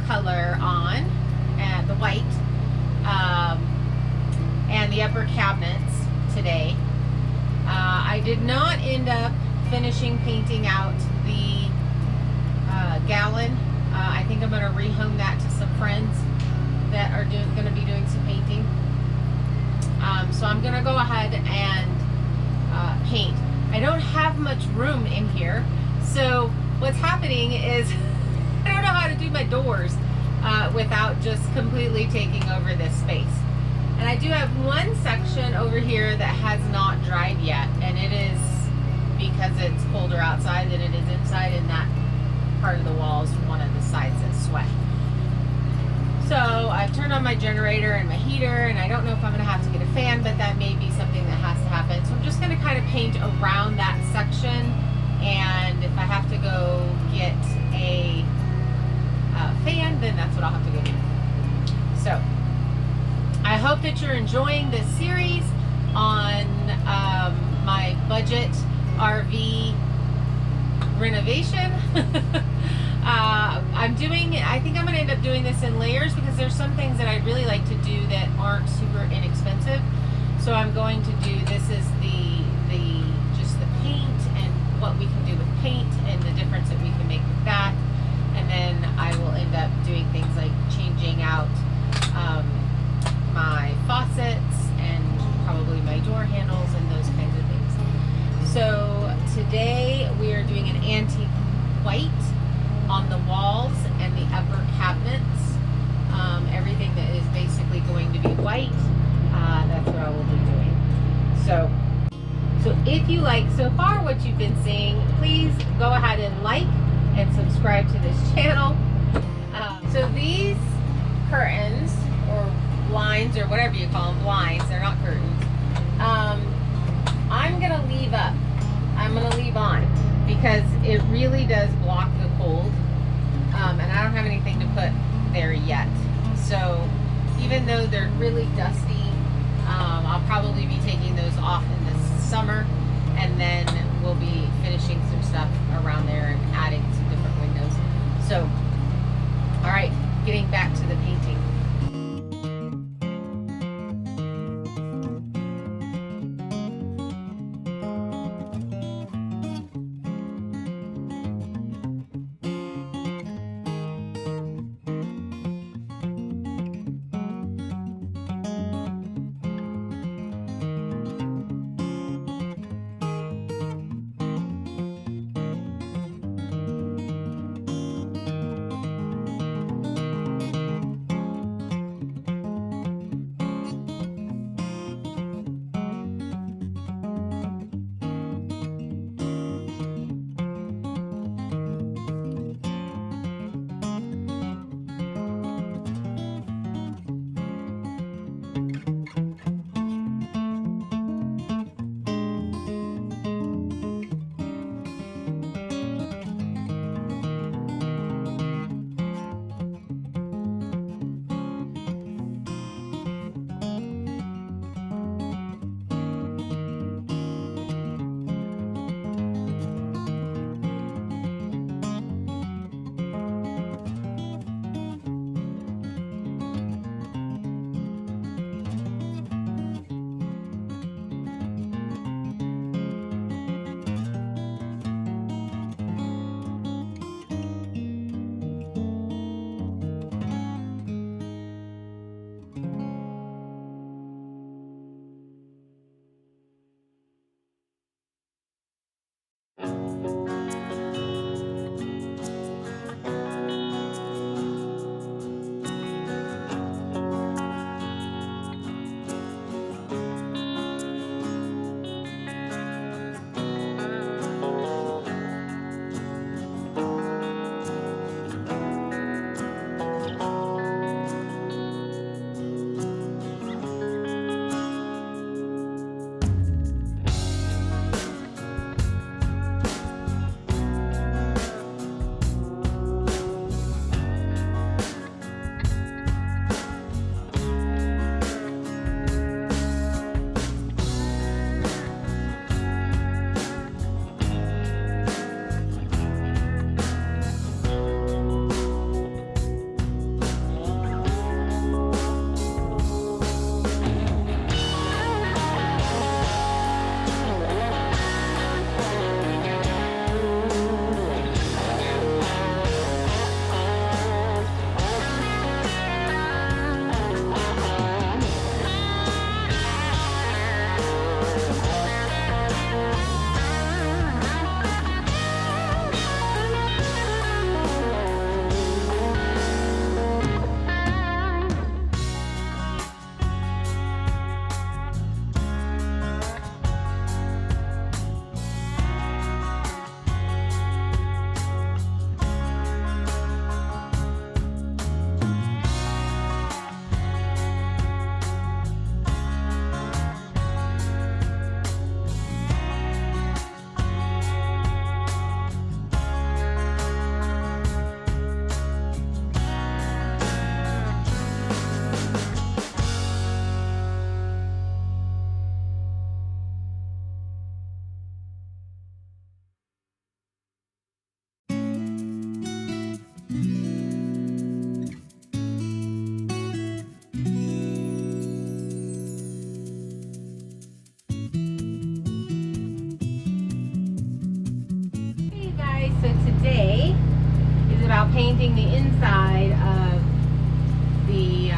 color on, and the white, and the upper cabinets today. I did not end up finishing painting out the gallon. I think I'm going to rehome that to some friends that are going to be doing some painting. So I'm going to go ahead and paint. I don't have much room in here, so what's happening is I don't know how to do my doors without just completely taking over this space. And I do have one section over here that has not dried yet, and it is because it's colder outside than it is inside, and that part of the wall is one of the sides that's sweat. So I've turned on my generator and my heater, and I don't know if I'm going to have to get a fan, but that may be something that has to happen. So I'm just going to kind of paint around that section, and if I have to go get a fan, then that's what I'll have to go do. So I hope that you're enjoying this series on my budget RV renovation. I think I'm going to end up doing this in layers because there's some things that I really like to do that aren't super inexpensive. So I'm going to do, this is just the paint and what we can do with paint and the difference that we can make with that. And then I will end up doing things like changing out my faucets and probably my door handles and those kinds of things. So today we are doing an antique white on the walls and the upper cabinets. Everything that is basically going to be white, that's what I will be doing. So if you like so far what you've been seeing, please go ahead and like and subscribe to this channel. So these curtains or blinds or whatever you call them, blinds, they're not curtains, I'm gonna leave up. I'm gonna leave on because it really does block the cold, and I don't have anything to put there yet. So even though they're really dusty, I'll probably be taking those off in the summer, and then we'll be finishing some stuff around there and adding some different windows. So, all right, getting back to the painting. doing the inside of the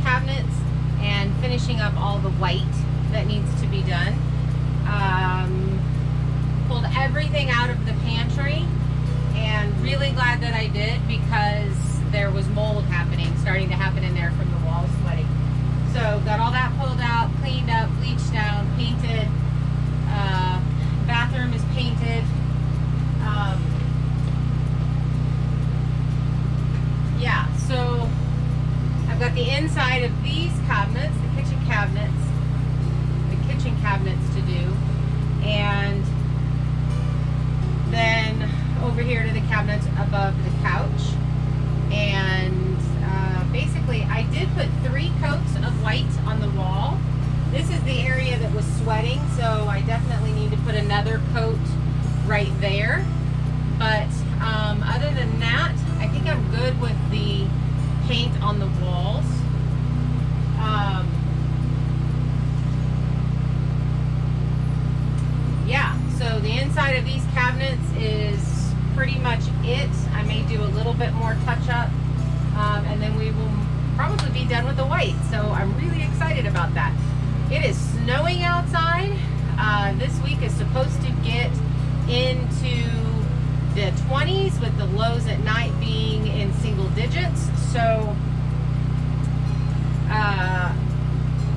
cabinets and finishing up all the white that needs to be done. Pulled everything out of the pantry, and really glad that I did, because there was mold starting to happen in there from the walls sweating. So got all that pulled out, cleaned up, bleached down, painted. Bathroom is painted. Yeah, so I've got the inside of these cabinets, the kitchen cabinets to do, and then over here to the cabinets above the couch. And basically I did put 3 coats of white on the wall. This is the area that was sweating, so I definitely need to put another coat right there. But other than that, I think I'm good with the paint on the walls. Yeah, so the inside of these cabinets is pretty much it. I may do a little bit more touch up, and then we will probably be done with the white. So I'm really excited about that. It is snowing outside. This week is supposed to get into the 20s, with the lows at night being in single digits. So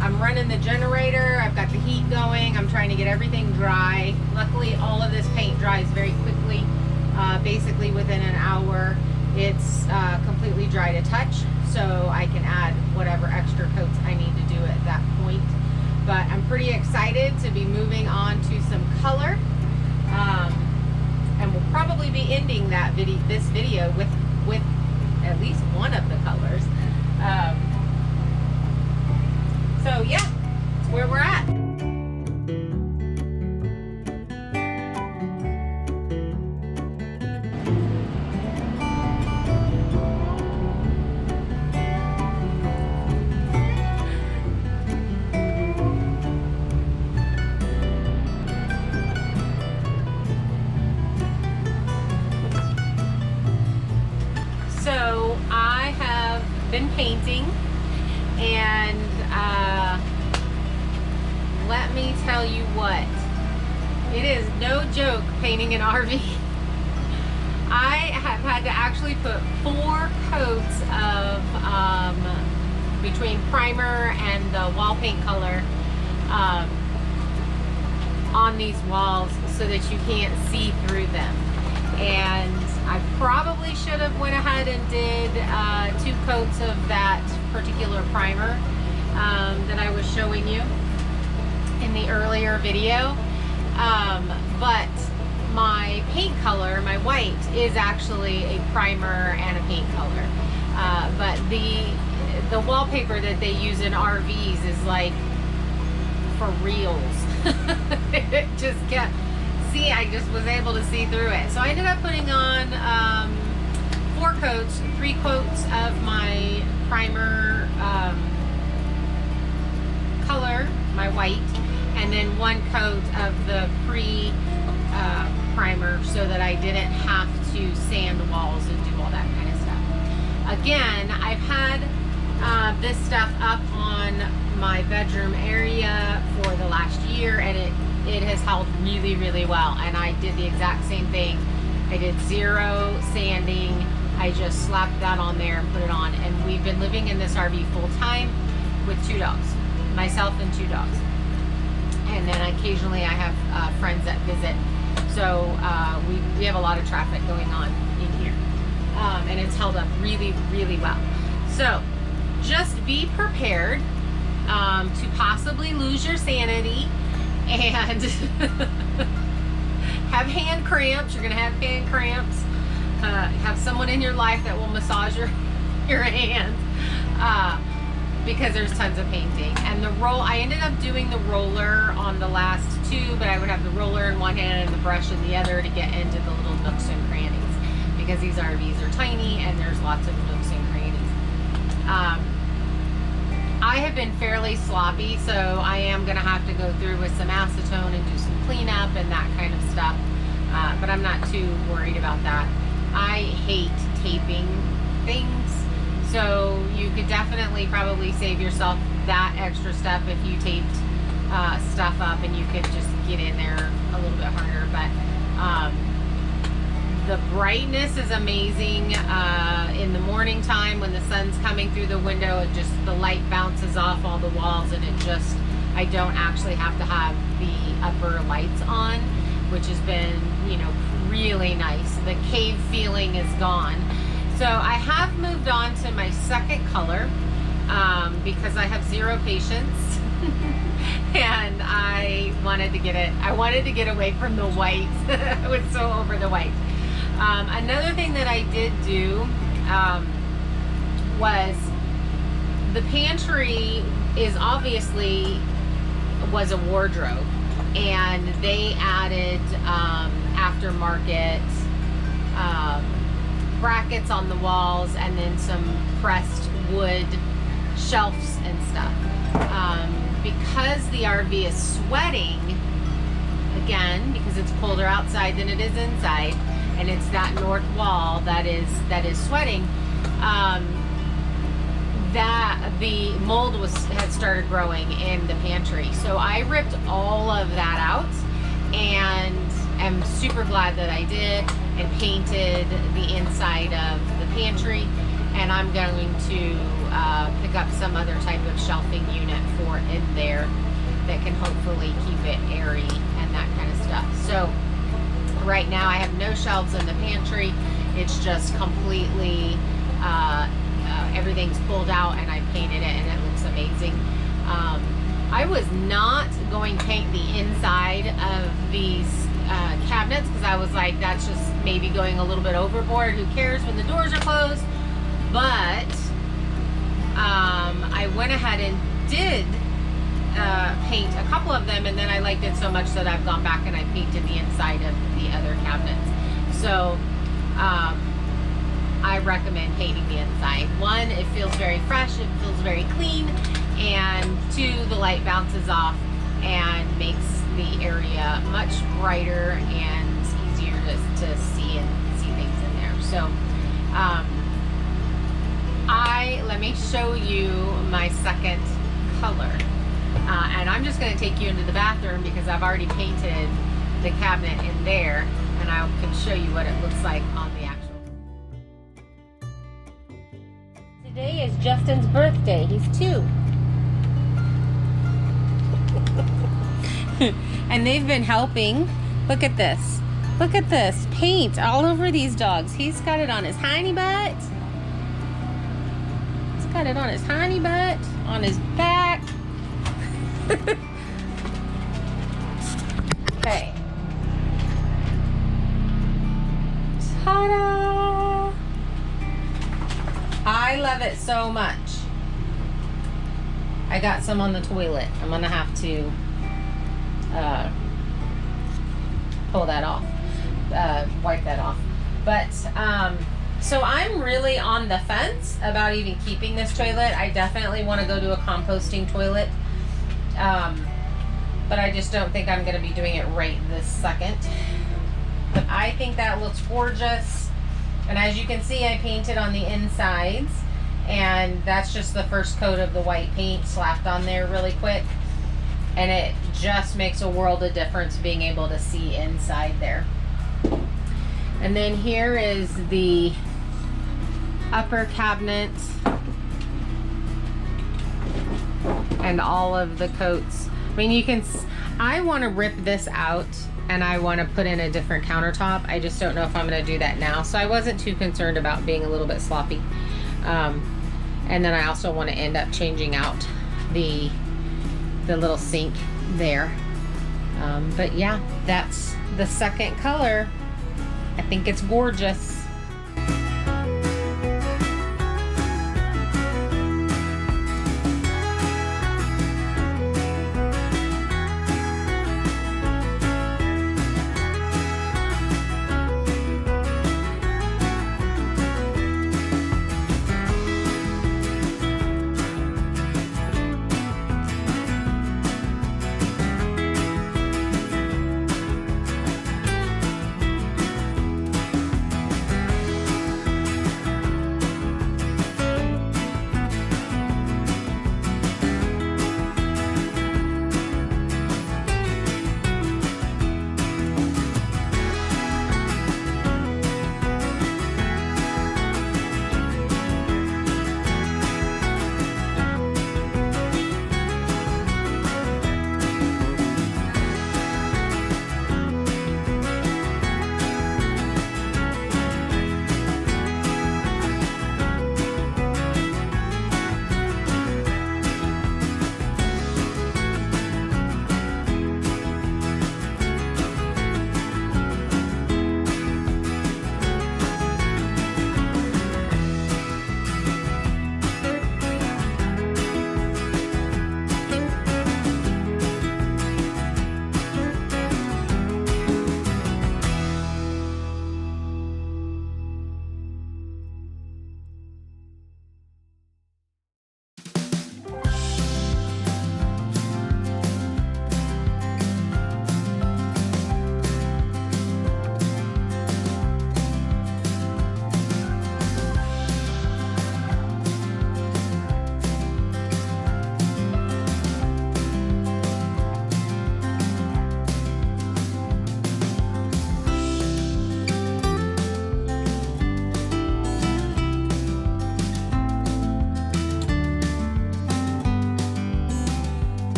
I'm running the generator. I've got the heat going. I'm trying to get everything dry. Luckily, all of this paint dries very quickly. Basically within an hour, it's completely dry to touch. So I can add whatever extra coats I need to do at that point. But I'm pretty excited to be moving on to some color. And we'll probably be ending this video with at least one of the colors. So yeah, that's where we're at. So I have been painting, and let me tell you what, it is no joke painting an RV. I have had to actually put 4 coats of between primer and the wall paint color on these walls so that you can't see through them. And I probably should have went ahead and did 2 coats of that particular primer that I was showing you in the earlier video. But my paint color, my white, is actually a primer and a paint color. But the wallpaper that they use in RVs is like for reals. It just kept... See, I just was able to see through it. So I ended up putting on 4 coats, 3 coats of my primer color, my white, and then 1 coat of the primer so that I didn't have to sand the walls and do all that kind of stuff. Again, I've had this stuff up on my bedroom area for the last year, and it has held really, really well. And I did the exact same thing. I did 0 sanding. I just slapped that on there and put it on. And we've been living in this RV full time with 2 dogs, myself and 2 dogs. And then occasionally I have friends that visit. So we have a lot of traffic going on in here. And it's held up really, really well. So just be prepared to possibly lose your sanity and have hand cramps. You're gonna have hand cramps. Have someone in your life that will massage your hands because there's tons of painting. And the I ended up doing the roller on the last 2, but I would have the roller in one hand and the brush in the other to get into the little nooks and crannies, because these RVs are tiny and there's lots of nooks and crannies. I have been fairly sloppy, so I am going to have to go through with some acetone and do some cleanup and that kind of stuff. But I'm not too worried about that. I hate taping things, so you could definitely probably save yourself that extra step if you taped stuff up, and you could just get in there a little bit harder. But the brightness is amazing in the morning time when the sun's coming through the window. It just, the light bounces off all the walls, and it just, I don't actually have to have the upper lights on, which has been, you know, really nice. The cave feeling is gone. So I have moved on to my second color because I have zero patience. And I wanted to get away from the white. I was so over the white. Another thing that I did do was, the pantry is obviously was a wardrobe, and they added aftermarket brackets on the walls, and then some pressed wood shelves and stuff. Because the RV is sweating, again, because it's colder outside than it is inside, and it's that north wall that is sweating, that the mold had started growing in the pantry. So I ripped all of that out, and am super glad that I did, and painted the inside of the pantry. And I'm going to pick up some other type of shelving unit for in there that can hopefully keep it airy and that kind of stuff. So right now I have no shelves in the pantry. It's just completely, everything's pulled out, and I painted it, and it looks amazing. I was not going to paint the inside of these cabinets, because I was like, that's just maybe going a little bit overboard. Who cares when the doors are closed? But I went ahead and did paint a couple of them, and then I liked it so much that I've gone back and I painted the inside of the other cabinets. So I recommend painting the inside. One, it feels very fresh, it feels very clean, and two, the light bounces off and makes the area much brighter and easier to see and see things in there. So let me show you my second color, and I'm just going to take you into the bathroom because I've already painted the cabinet in there, and I can show you what it looks like on the actual. Today is Justin's birthday. He's 2. And they've been helping. Look at this. Look at this. Paint all over these dogs. He's got it on his hiney butt. He's got it on his hiney butt, on his back. Okay. Ta-da! I love it so much. I got some on the toilet. I'm gonna have to pull that off, wipe that off. But so I'm really on the fence about even keeping this toilet. I definitely want to go to a composting toilet, but I just don't think I'm going to be doing it right this second. But I think that looks gorgeous, and as you can see, I painted on the insides, and that's just the first coat of the white paint slapped on there really quick, and it just makes a world of difference being able to see inside there. And then here is the upper cabinet and all of the coats. I mean, you can, I want to rip this out and I want to put in a different countertop. I just don't know if I'm going to do that now. So I wasn't too concerned about being a little bit sloppy. And then I also want to end up changing out the little sink there. But yeah, that's the second color. I think it's gorgeous.